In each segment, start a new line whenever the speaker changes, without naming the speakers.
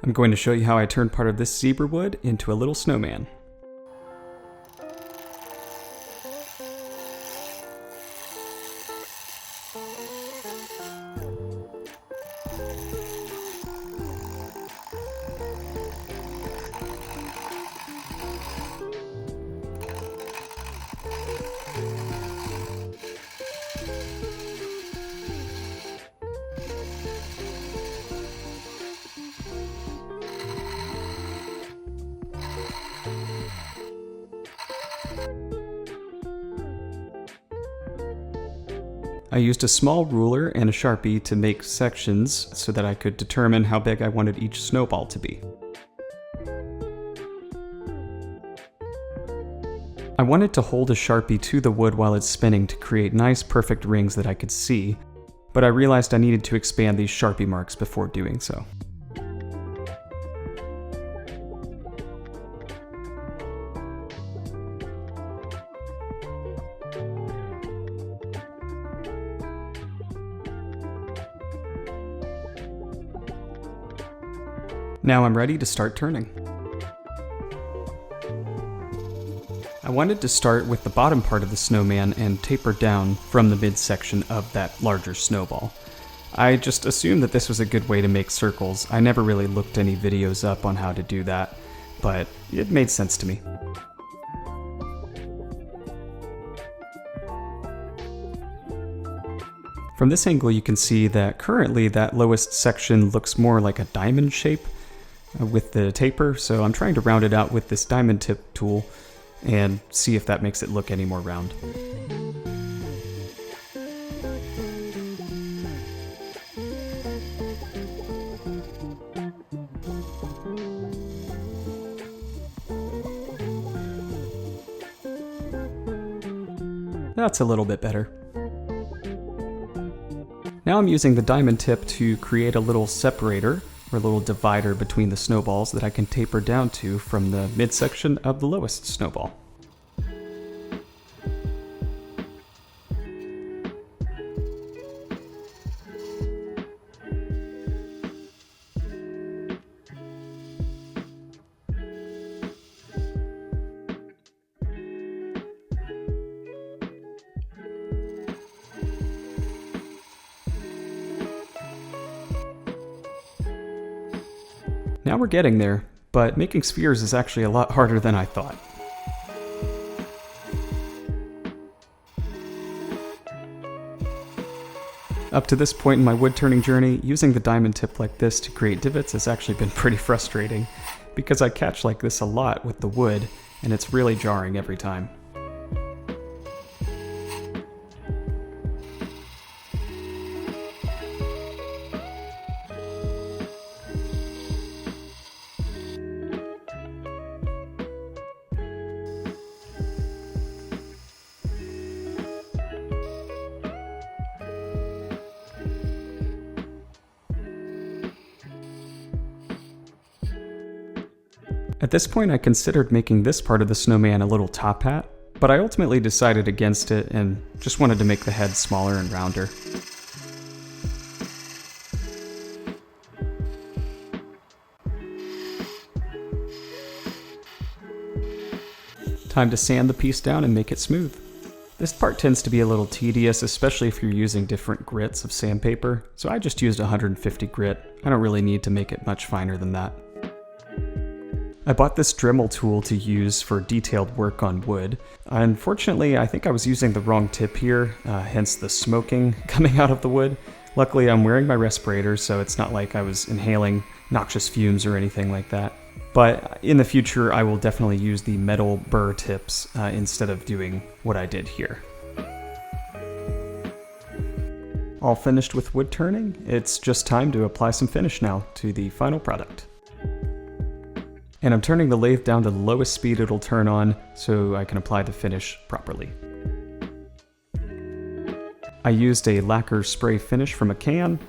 I'm going to show you how I turned part of this Zebrawood into a little snowman. I used a small ruler and a Sharpie to make sections so that I could determine how big I wanted each snowball to be. I wanted to hold a Sharpie to the wood while it's spinning to create nice perfect rings that I could see, but I realized I needed to expand these Sharpie marks before doing so. Now I'm ready to start turning. I wanted to start with the bottom part of the snowman and taper down from the midsection of that larger snowball. I just assumed that this was a good way to make circles. I never really looked any videos up on how to do that, but it made sense to me. From this angle you can see that currently that lowest section looks more like a diamond shape with the taper, so I'm trying to round it out with this diamond tip tool and see if that makes it look any more round. That's a little bit better. Now I'm using the diamond tip to create a little separator, or a little divider between the snowballs that I can taper down to from the midsection of the lowest snowball. Now we're getting there, but making spheres is actually a lot harder than I thought. Up to this point in my wood turning journey, using the diamond tip like this to create divots has actually been pretty frustrating, because I catch like this a lot with the wood, and it's really jarring every time. At this point I considered making this part of the snowman a little top hat, but I ultimately decided against it and just wanted to make the head smaller and rounder. Time to sand the piece down and make it smooth. This part tends to be a little tedious, especially if you're using different grits of sandpaper, so I just used 150 grit. I don't really need to make it much finer than that. I bought this Dremel tool to use for detailed work on wood. Unfortunately, I think I was using the wrong tip here, hence the smoking coming out of the wood. Luckily, I'm wearing my respirator, so it's not like I was inhaling noxious fumes or anything like that. But in the future, I will definitely use the metal burr tips instead of doing what I did here. All finished with wood turning, it's just time to apply some finish now to the final product. And I'm turning the lathe down to the lowest speed it'll turn on so I can apply the finish properly. I used a lacquer spray finish from a can,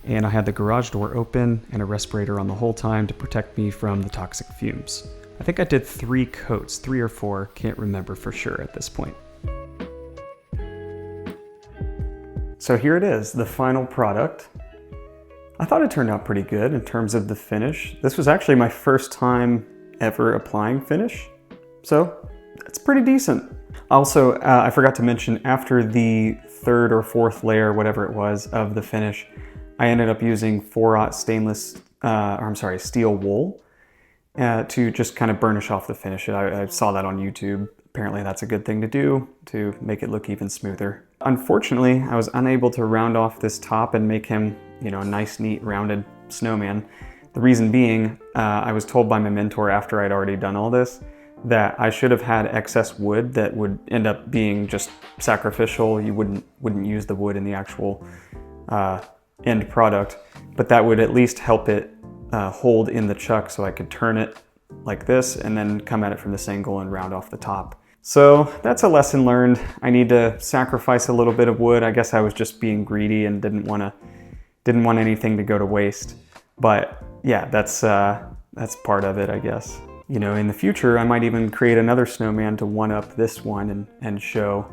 and I had the garage door open and a respirator on the whole time to protect me from the toxic fumes. I think I did 3 coats, 3 or 4, can't remember for sure at this point. So here it is, the final product. I thought it turned out pretty good in terms of the finish. This was actually my first time ever applying finish, so it's pretty decent. Also, I forgot to mention, after the third or fourth layer, whatever it was, of the finish, I ended up using 4/0 steel wool to just kind of burnish off the finish. I saw that on YouTube. Apparently that's a good thing to do to make it look even smoother. Unfortunately, I was unable to round off this top and make him, you know, a nice, neat, rounded snowman. The reason being, I was told by my mentor after I'd already done all this that I should have had excess wood that would end up being just sacrificial. You wouldn't use the wood in the actual end product, but that would at least help it hold in the chuck so I could turn it like this and then come at it from this angle and round off the top. So that's a lesson learned. I need to sacrifice a little bit of wood. I guess I was just being greedy and didn't want anything to go to waste. But yeah, that's part of it, I guess. You know, in the future, I might even create another snowman to one-up this one and show,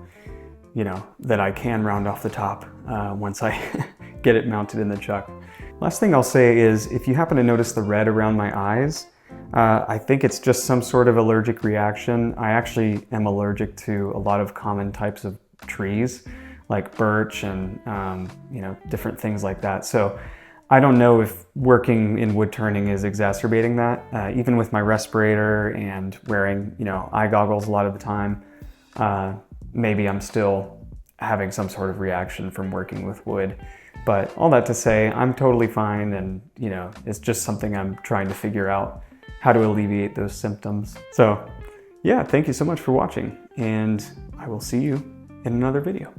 you know, that I can round off the top once I get it mounted in the chuck. Last thing I'll say is, if you happen to notice the red around my eyes, I think it's just some sort of allergic reaction. I actually am allergic to a lot of common types of trees, like birch and you know, different things like that. So I don't know if working in wood turning is exacerbating that. Even with my respirator and wearing, you know, eye goggles a lot of the time, maybe I'm still having some sort of reaction from working with wood. But all that to say, I'm totally fine, and you know, it's just something I'm trying to figure out how to alleviate those symptoms. So yeah, thank you so much for watching, and I will see you in another video.